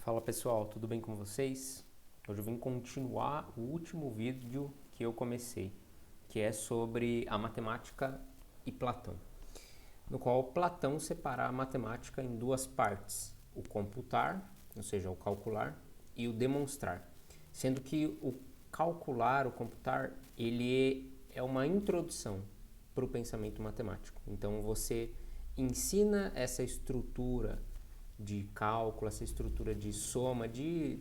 Fala pessoal, tudo bem com vocês? Hoje eu vim continuar o último vídeo que eu comecei, que é sobre a matemática e Platão, no qual Platão separa a matemática em duas partes, o computar, ou seja, o calcular, e o demonstrar, sendo que o calcular, o computar, ele é uma introdução para o pensamento matemático. Então você ensina essa estrutura de cálculo, essa estrutura de soma, de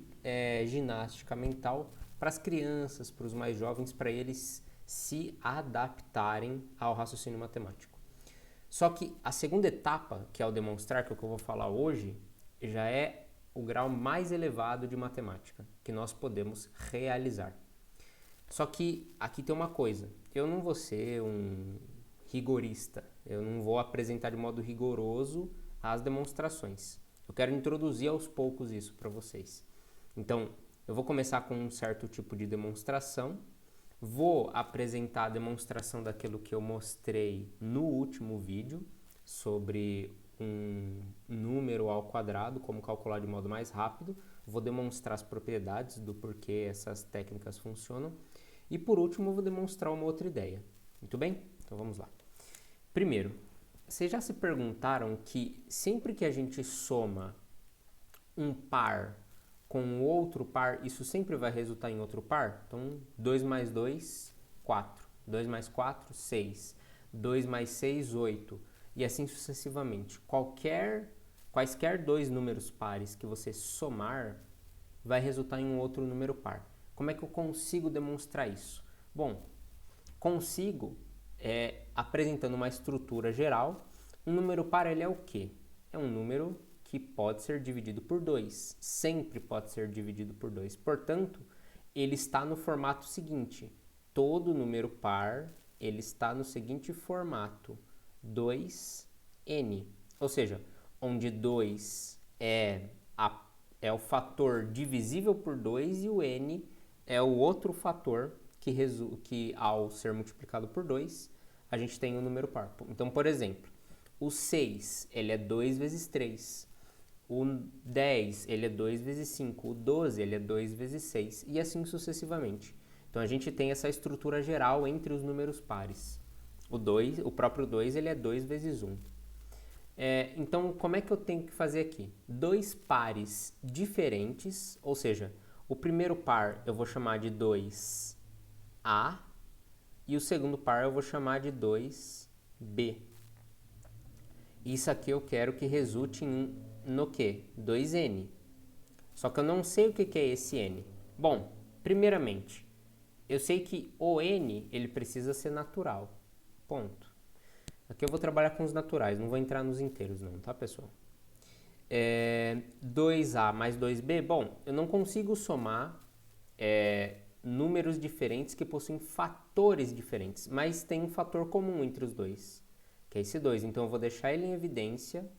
ginástica mental para as crianças, para os mais jovens, para eles se adaptarem ao raciocínio matemático. Só que a segunda etapa, que é o demonstrar, que é o que eu vou falar hoje, já é o grau mais elevado de matemática que nós podemos realizar. Só que aqui tem uma coisa, eu não vou ser um rigorista, eu não vou apresentar de modo rigoroso as demonstrações. Eu quero introduzir aos poucos isso para vocês. Então, eu vou começar com um certo tipo de demonstração, vou apresentar a demonstração daquilo que eu mostrei no último vídeo, sobre um número ao quadrado, como calcular de modo mais rápido, vou demonstrar as propriedades do porquê essas técnicas funcionam, e por último eu vou demonstrar uma outra ideia. Muito bem? Então vamos lá. Primeiro, vocês já se perguntaram que sempre que a gente soma um par com outro par, isso sempre vai resultar em outro par? Então, 2 mais 2, 4. 2 mais 4, 6. 2 mais 6, 8. E assim sucessivamente. Quaisquer dois números pares que você somar, vai resultar em um outro número par. Como é que eu consigo demonstrar isso? Bom, consigo apresentando uma estrutura geral. Um número par ele é o quê? É um número que pode ser dividido por 2. Sempre pode ser dividido por 2. Portanto, ele está no formato seguinte. Todo número par ele está no seguinte formato: 2n. Ou seja, onde 2 é o fator divisível por 2 e o n é o outro fator que ao ser multiplicado por 2, a gente tem um número par. Então, por exemplo, o 6 ele é 2 vezes 3. O 10 ele é 2 vezes 5. O 12 ele é 2 vezes 6. E assim sucessivamente. Então, a gente tem essa estrutura geral entre os números pares. O próprio 2 ele é 2 vezes 1. Então, como é que eu tenho que fazer aqui? Dois pares diferentes, ou seja, o primeiro par eu vou chamar de 2A e o segundo par eu vou chamar de 2B. Isso aqui eu quero que resulte no quê? 2N. Só que eu não sei o que é esse N. Bom, primeiramente, eu sei que o N ele precisa ser natural. Ponto. Aqui eu vou trabalhar com os naturais, não vou entrar nos inteiros não, tá pessoal? 2A mais 2B, bom, eu não consigo somar números diferentes que possuem fatores diferentes, mas tem um fator comum entre os dois, que é esse 2. Então eu vou deixar ele em evidência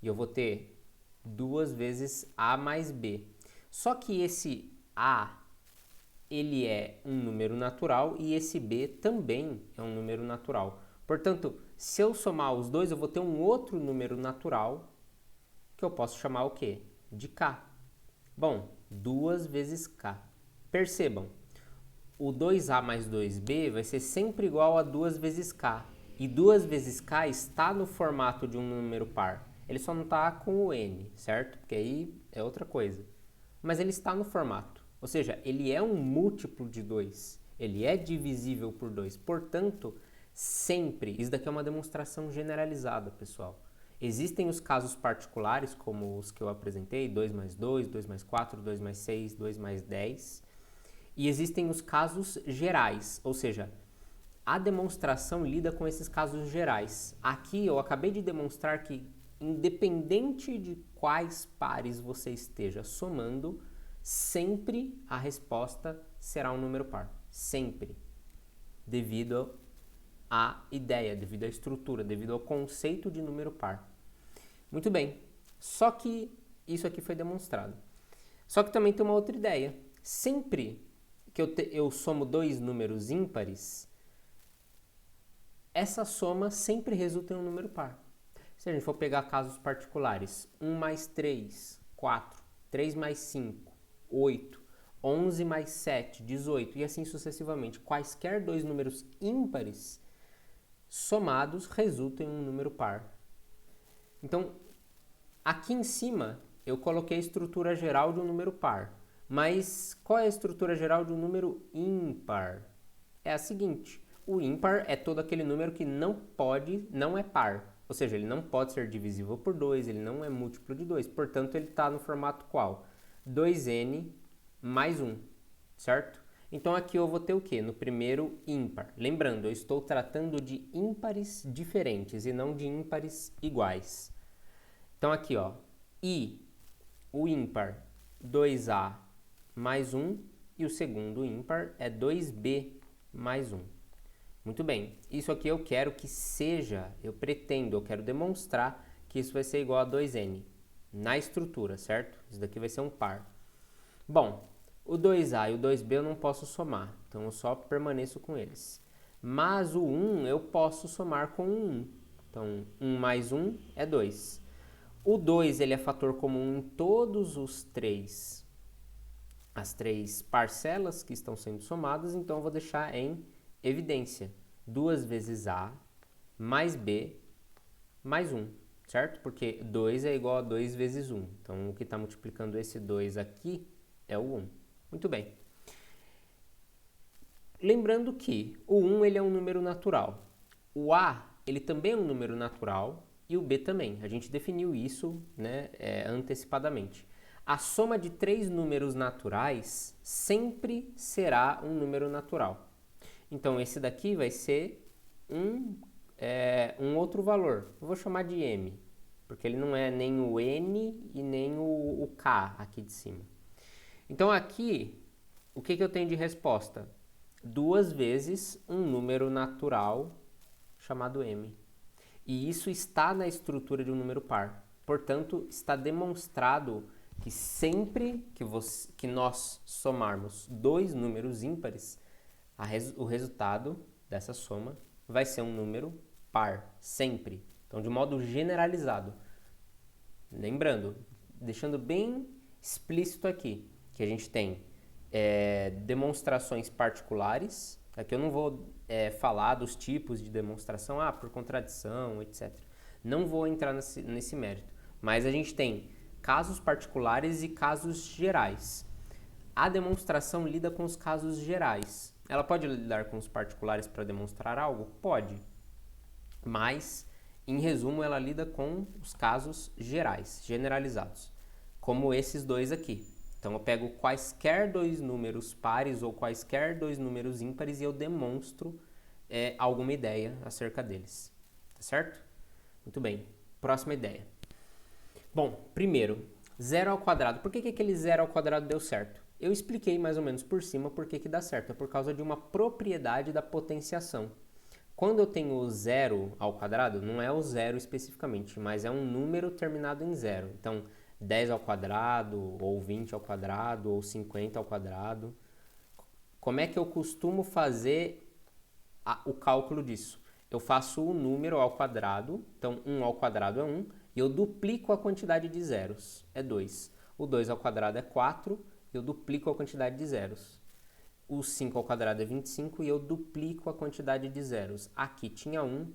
e eu vou ter 2 vezes A mais B. Só que esse A, ele é um número natural e esse B também é um número natural. Portanto, se eu somar os dois, eu vou ter um outro número natural que eu posso chamar o quê? De K. Bom, 2 vezes K. Percebam, o 2A mais 2B vai ser sempre igual a 2 vezes K. E 2 vezes K está no formato de um número par. Ele só não está com o N, certo? Porque aí é outra coisa. Mas ele está no formato. Ou seja, ele é um múltiplo de 2. Ele é divisível por 2. Portanto, sempre, isso daqui é uma demonstração generalizada, pessoal. Existem os casos particulares, como os que eu apresentei, 2 mais 2, 2 mais 4, 2 mais 6, 2 mais 10. E existem os casos gerais, ou seja, a demonstração lida com esses casos gerais. Aqui eu acabei de demonstrar que, independente de quais pares você esteja somando, sempre a resposta será um número par. Sempre. Devido à ideia, devido à estrutura, devido ao conceito de número par. Muito bem. Só que isso aqui foi demonstrado. Só que também tem uma outra ideia. Sempre que eu somo dois números ímpares, essa soma sempre resulta em um número par. Se a gente for pegar casos particulares, 1 mais 3, 4, 3 mais 5, 8, 11 mais 7, 18 e assim sucessivamente. Quaisquer dois números ímpares somados resultam em um número par. Então, aqui em cima eu coloquei a estrutura geral de um número par. Mas qual é a estrutura geral de um número ímpar? É a seguinte: o ímpar é todo aquele número que não é par. Ou seja, ele não pode ser divisível por 2, ele não é múltiplo de 2. Portanto, ele está no formato qual? 2n mais 1, certo? Então, aqui eu vou ter o quê? No primeiro ímpar. Lembrando, eu estou tratando de ímpares diferentes e não de ímpares iguais. Então, aqui, ó, I, o ímpar, 2a mais 1, e o segundo ímpar é 2b mais 1. Muito bem, isso aqui eu quero que seja, eu quero demonstrar que isso vai ser igual a 2n na estrutura, certo? Isso daqui vai ser um par. Bom, o 2a e o 2b eu não posso somar, então eu só permaneço com eles. Mas o 1 eu posso somar com o 1. Então, 1 mais 1 é 2. O 2 ele é fator comum em todos as três parcelas que estão sendo somadas, então eu vou deixar em evidência. 2 vezes A mais B mais 1, certo? Porque 2 é igual a 2 vezes 1. Então, o que está multiplicando esse 2 aqui é o 1. Muito bem. Lembrando que o 1 ele é um número natural. O A ele também é um número natural e o B também. A gente definiu isso, né, antecipadamente. A soma de três números naturais sempre será um número natural. Então, esse daqui vai ser um outro valor. Eu vou chamar de M, porque ele não é nem o N e nem o K aqui de cima. Então, aqui, o que eu tenho de resposta? 2 vezes um número natural chamado M. E isso está na estrutura de um número par. Portanto, está demonstrado que sempre que nós somarmos dois números ímpares, o resultado dessa soma vai ser um número par, sempre. Então, de modo generalizado. Lembrando, deixando bem explícito aqui, que a gente tem demonstrações particulares. Aqui eu não vou falar dos tipos de demonstração, por contradição, etc. Não vou entrar nesse mérito. Mas a gente tem casos particulares e casos gerais. A demonstração lida com os casos gerais. Ela pode lidar com os particulares para demonstrar algo? Pode. Mas, em resumo, ela lida com os casos gerais, generalizados. Como esses dois aqui. Então, eu pego quaisquer dois números pares ou quaisquer dois números ímpares e eu demonstro alguma ideia acerca deles. Tá certo? Muito bem. Próxima ideia. Bom, primeiro, 0 ao quadrado. Por que aquele 0 ao quadrado deu certo? Eu expliquei mais ou menos por cima por que dá certo. É por causa de uma propriedade da potenciação. Quando eu tenho o 0 ao quadrado, não é o 0 especificamente, mas é um número terminado em 0. Então, 10 ao quadrado, ou 20 ao quadrado, ou 50 ao quadrado. Como é que eu costumo fazer o cálculo disso? Eu faço o número ao quadrado, então 1 ao quadrado é 1, e eu duplico a quantidade de zeros, é 2. O 2 ao quadrado é 4, eu duplico a quantidade de zeros. O 5 ao quadrado é 25 e eu duplico a quantidade de zeros. Aqui tinha 1,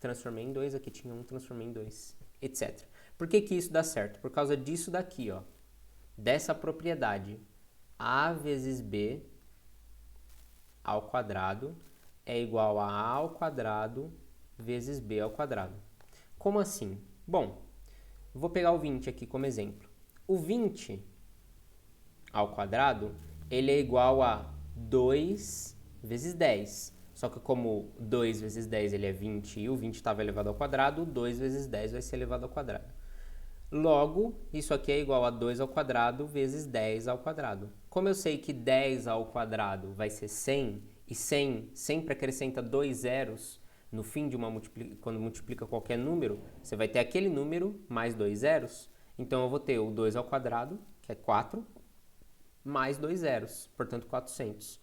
transformei em 2, aqui tinha 1, transformei em 2, etc. Por que isso dá certo? Por causa disso daqui, ó, dessa propriedade. A vezes B ao quadrado é igual a ao quadrado vezes B ao quadrado. Como assim? Bom, vou pegar o 20 aqui como exemplo. O 20 ao quadrado, ele é igual a 2 vezes 10. Só que como 2 vezes 10 ele é 20 e o 20 estava elevado ao quadrado, 2 vezes 10 vai ser elevado ao quadrado. Logo, isso aqui é igual a 2 ao quadrado vezes 10 ao quadrado. Como eu sei que 10 ao quadrado vai ser 100, e 100 sempre acrescenta 2 zeros no fim de quando multiplica qualquer número, você vai ter aquele número mais 2 zeros. Então, eu vou ter o 2 ao quadrado, que é 4, mais 2 zeros, portanto 400.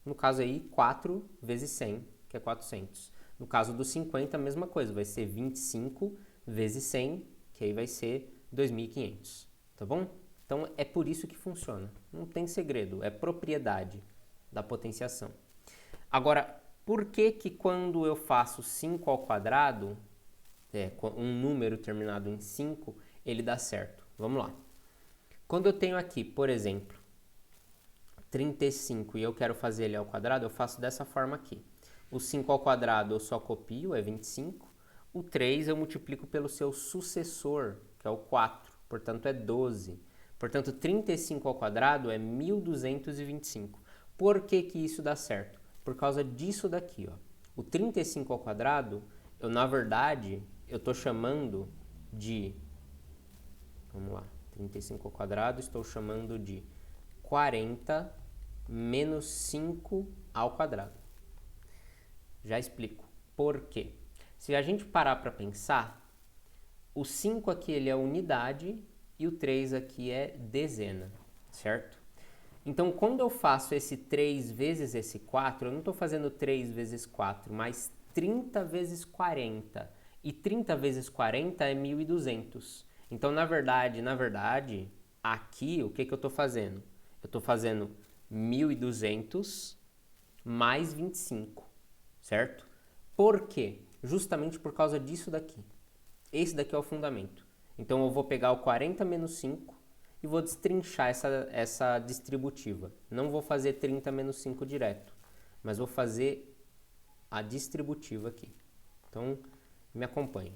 No caso aí, 4 vezes 100, que é 400. No caso do 50, a mesma coisa, vai ser 25 vezes 100, que aí vai ser 2.500, tá bom? Então, é por isso que funciona. Não tem segredo, é propriedade da potenciação. Agora, por que que quando eu faço 5 ao quadrado, um número terminado em 5, ele dá certo? Vamos lá. Quando eu tenho aqui, por exemplo, 35 e eu quero fazer ele ao quadrado, eu faço dessa forma aqui. O 5 ao quadrado eu só copio, é 25. O 3 eu multiplico pelo seu sucessor, que é o 4, portanto é 12. Portanto, 35 ao quadrado é 1225. Por que que isso dá certo? Por causa disso daqui, ó. O 35 ao quadrado, na verdade, eu estou chamando de... Vamos lá. 35 ao quadrado, estou chamando de 40 menos 5 ao quadrado. Já explico por quê. Se a gente parar para pensar, o 5 aqui ele é unidade e o 3 aqui é dezena, certo? Então, quando eu faço esse 3 vezes esse 4, eu não estou fazendo 3 vezes 4, mas 30 vezes 40. E 30 vezes 40 é 1.200. Então, na verdade, aqui, o que que eu estou fazendo? Eu estou fazendo 1.200 mais 25, certo? Por quê? Justamente por causa disso daqui. Esse daqui é o fundamento. Então, eu vou pegar o 40 menos 5 e vou destrinchar essa distributiva. Não vou fazer 30 menos 5 direto, mas vou fazer a distributiva aqui. Então, me acompanhe.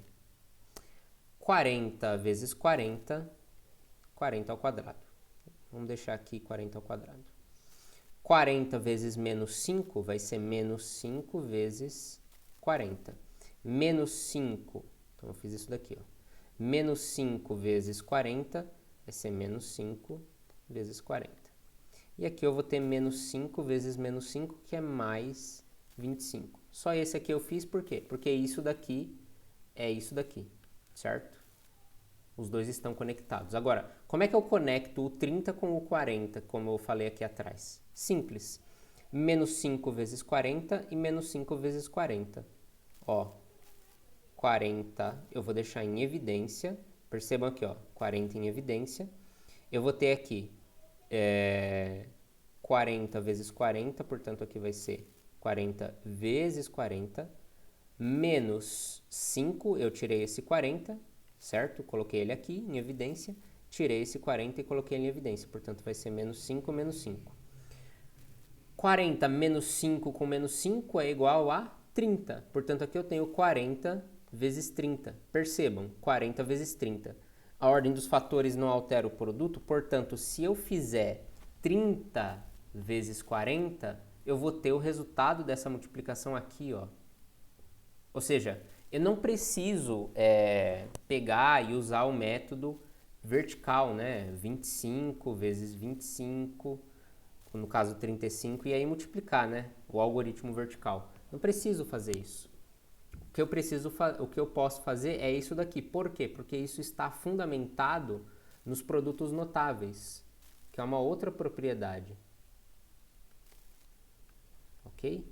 40 vezes 40, 40 ao quadrado. Vamos deixar aqui 40 ao quadrado. 40 vezes menos 5 vai ser menos 5 vezes 40. Menos 5, então eu fiz isso daqui, ó. Menos 5 vezes 40 vai ser menos 5 vezes 40. E aqui eu vou ter menos 5 vezes menos 5, que é mais 25. Só esse aqui eu fiz por quê? Porque isso daqui é isso daqui, certo? Os dois estão conectados. Agora, como é que eu conecto o 30 com o 40, como eu falei aqui atrás? Simples. Menos 5 vezes 40 e menos 5 vezes 40. Ó, 40 eu vou deixar em evidência. Percebam aqui, ó, 40 em evidência. Eu vou ter aqui 40 vezes 40, portanto aqui vai ser 40 vezes 40. Menos 5, eu tirei esse 40, certo? Coloquei ele aqui em evidência. Tirei esse 40 e coloquei ele em evidência. Portanto, vai ser menos 5 menos 5. 40 menos 5 com menos 5 é igual a 30. Portanto, aqui eu tenho 40 vezes 30. Percebam, 40 vezes 30. A ordem dos fatores não altera o produto, portanto, se eu fizer 30 vezes 40, eu vou ter o resultado dessa multiplicação aqui, ó. Ou seja, eu não preciso pegar e usar o método vertical, né? 25 vezes 25, no caso 35, e aí multiplicar, né? O algoritmo vertical. Não preciso fazer isso. O que eu posso fazer é isso daqui. Por quê? Porque isso está fundamentado nos produtos notáveis, que é uma outra propriedade. Ok?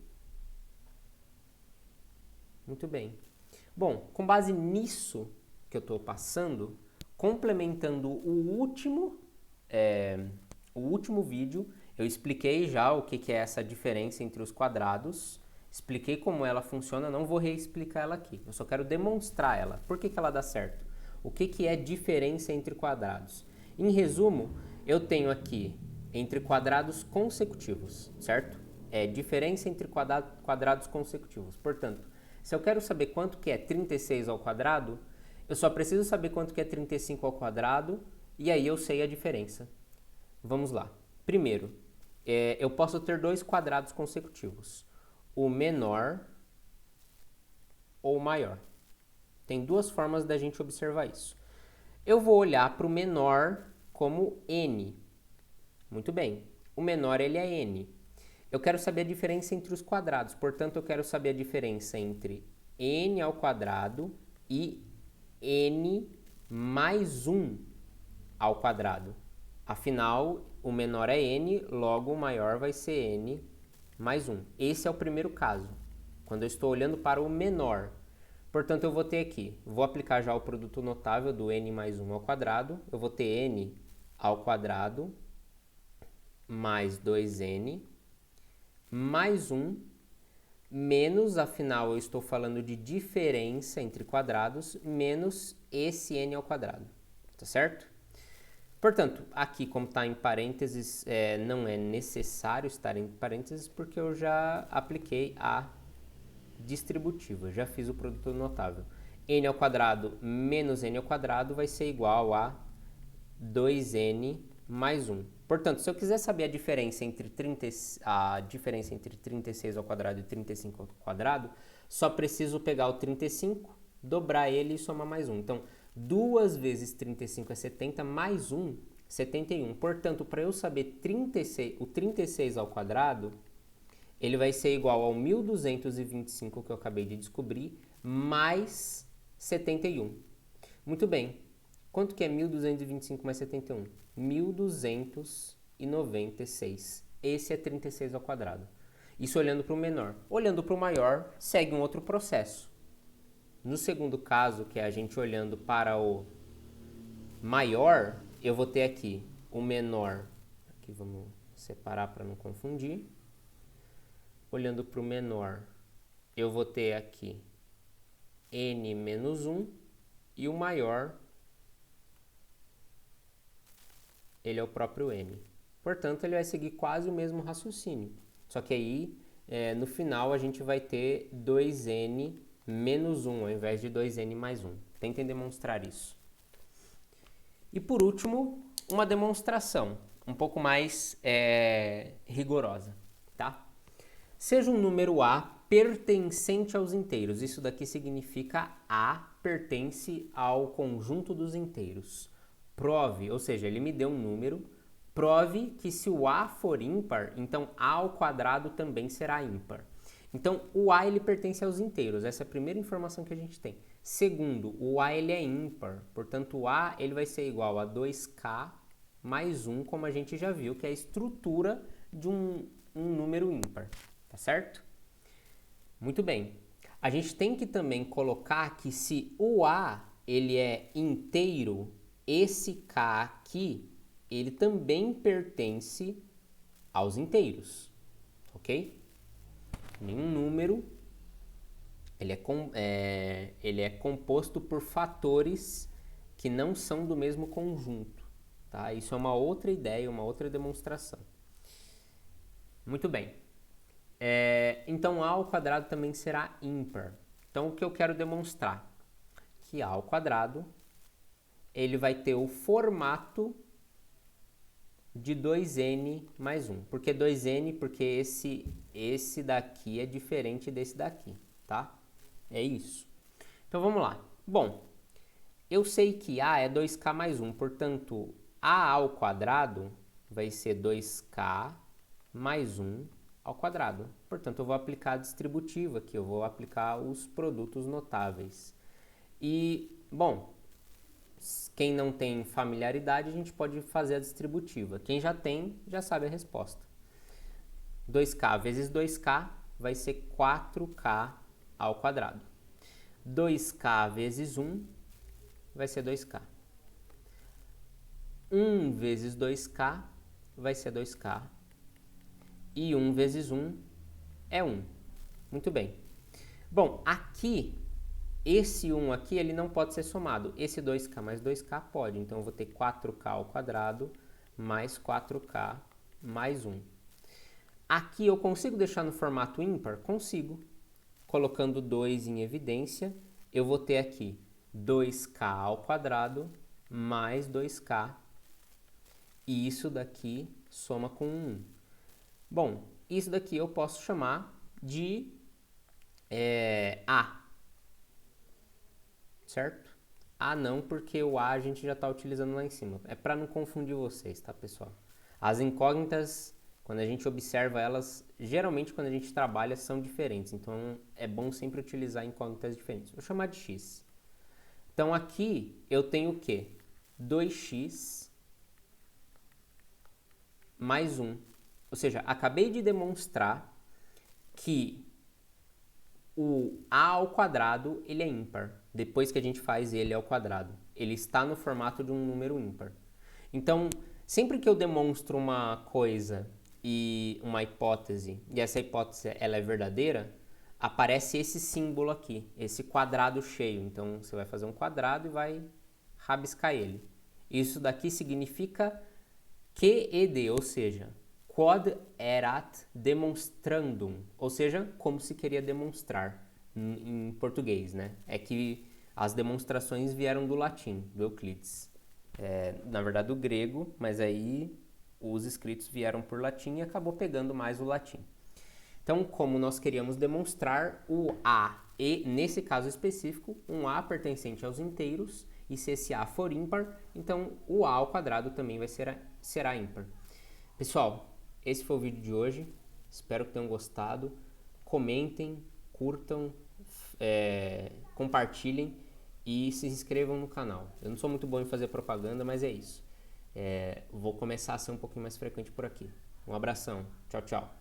Muito bem. Bom, com base nisso que eu estou passando, complementando o último vídeo, eu expliquei já o que é essa diferença entre os quadrados, expliquei como ela funciona, não vou reexplicar ela aqui, eu só quero demonstrar ela. Por que ela dá certo? O que é diferença entre quadrados? Em resumo, eu tenho aqui entre quadrados consecutivos, certo? É diferença entre quadrados consecutivos. Portanto, se eu quero saber quanto que é 36 ao quadrado, eu só preciso saber quanto que é 35 ao quadrado e aí eu sei a diferença. Vamos lá. Primeiro, eu posso ter dois quadrados consecutivos, o menor ou o maior. Tem duas formas da gente observar isso. Eu vou olhar para o menor como n. Muito bem. O menor ele é n. Eu quero saber a diferença entre os quadrados, portanto, eu quero saber a diferença entre n ao quadrado e n mais 1 ao quadrado. Afinal, o menor é n, logo o maior vai ser n mais 1. Esse é o primeiro caso, quando eu estou olhando para o menor. Portanto, eu vou ter aqui, vou aplicar já o produto notável do n mais 1 ao quadrado, eu vou ter n ao quadrado mais 2n mais 1 menos, afinal eu estou falando de diferença entre quadrados, menos esse n ao quadrado, tá certo? Portanto, aqui como está em parênteses, não é necessário estar em parênteses porque eu já apliquei a distributiva, já fiz o produto notável. N ao quadrado menos n ao quadrado vai ser igual a 2n mais 1. Portanto, se eu quiser saber a diferença entre 36 ao quadrado e 35 ao quadrado, só preciso pegar o 35, dobrar ele e somar mais 1. Então, 2 vezes 35 é 70, mais 1, 71. Portanto, para eu saber o 36 ao quadrado, ele vai ser igual ao 1.225 que eu acabei de descobrir, mais 71. Muito bem. Quanto que é 1.225 mais 71? 1.296. Esse é 36 ao quadrado. Isso olhando para o menor. Olhando para o maior, segue um outro processo. No segundo caso, que é a gente olhando para o maior, eu vou ter aqui o menor. Aqui vamos separar para não confundir. Olhando para o menor, eu vou ter aqui n menos 1 e o maior, ele é o próprio n. Portanto, ele vai seguir quase o mesmo raciocínio. Só que aí, no final, a gente vai ter 2n menos 1 ao invés de 2n mais 1. Tentem demonstrar isso. E por último, uma demonstração um pouco mais rigorosa, tá? Seja um número A pertencente aos inteiros. Isso daqui significa A pertence ao conjunto dos inteiros. Prove, ou seja, ele me deu um número, prove que se o A for ímpar, então A ao quadrado também será ímpar. Então, o A ele pertence aos inteiros. Essa é a primeira informação que a gente tem. Segundo, o A ele é ímpar. Portanto, o A ele vai ser igual a 2K mais 1, como a gente já viu, que é a estrutura de um número ímpar. Tá certo? Muito bem. A gente tem que também colocar que se o A ele é inteiro, esse K aqui, ele também pertence aos inteiros. Ok? Nenhum número ele é composto por fatores que não são do mesmo conjunto. Tá? Isso é uma outra ideia, uma outra demonstração. Muito bem. Então, A ao quadrado também será ímpar. Então, o que eu quero demonstrar? Que A ao quadrado, ele vai ter o formato de 2n mais 1. Por que 2n? Porque esse daqui é diferente desse daqui, tá? É isso. Então, vamos lá. Bom, eu sei que A é 2k mais 1, portanto, A ao quadrado vai ser 2k mais 1 ao quadrado. Portanto, eu vou aplicar a distributiva aqui, eu vou aplicar os produtos notáveis. E, bom, quem não tem familiaridade, a gente pode fazer a distributiva. Quem já tem, já sabe a resposta. 2k vezes 2k vai ser 4k ao quadrado. 2k vezes 1 vai ser 2k. 1 vezes 2k vai ser 2k. E 1 vezes 1 é 1. Muito bem. Bom, aqui, esse 1 aqui, ele não pode ser somado. Esse 2k mais 2k pode. Então, eu vou ter 4k ao quadrado mais 4k mais 1. Aqui, eu consigo deixar no formato ímpar? Consigo. Colocando 2 em evidência, eu vou ter aqui 2k ao quadrado mais 2k. E isso daqui soma com 1. Bom, isso daqui eu posso chamar de A. Certo? A não, porque o A a gente já está utilizando lá em cima. É para não confundir vocês, tá, pessoal? As incógnitas, quando a gente observa elas, geralmente quando a gente trabalha são diferentes. Então, é bom sempre utilizar incógnitas diferentes. Vou chamar de X. Então, aqui eu tenho o quê? 2x mais 1. Ou seja, acabei de demonstrar que o A ao quadrado ele é ímpar. Depois que a gente faz ele ao quadrado. Ele está no formato de um número ímpar. Então, Sempre que eu demonstro uma coisa e uma hipótese, e essa hipótese ela é verdadeira, aparece esse símbolo aqui, esse quadrado cheio. Então você vai fazer um quadrado e vai rabiscar ele. Isso daqui significa que ed, ou seja, quod erat demonstrandum, ou seja, como se queria demonstrar em português, né? É que as demonstrações vieram do latim, do Euclides. Na verdade do grego, mas aí os escritos vieram por latim e acabou pegando mais o latim. Então, como nós queríamos demonstrar o A e, nesse caso específico, um A pertencente aos inteiros, e se esse A for ímpar, então o A ao quadrado também será ímpar. Pessoal, esse foi o vídeo de hoje, espero que tenham gostado. Comentem, curtam, compartilhem e se inscrevam no canal. Eu não sou muito bom em fazer propaganda, mas é isso. Vou começar a ser um pouquinho mais frequente por aqui. Um abração, tchau, tchau.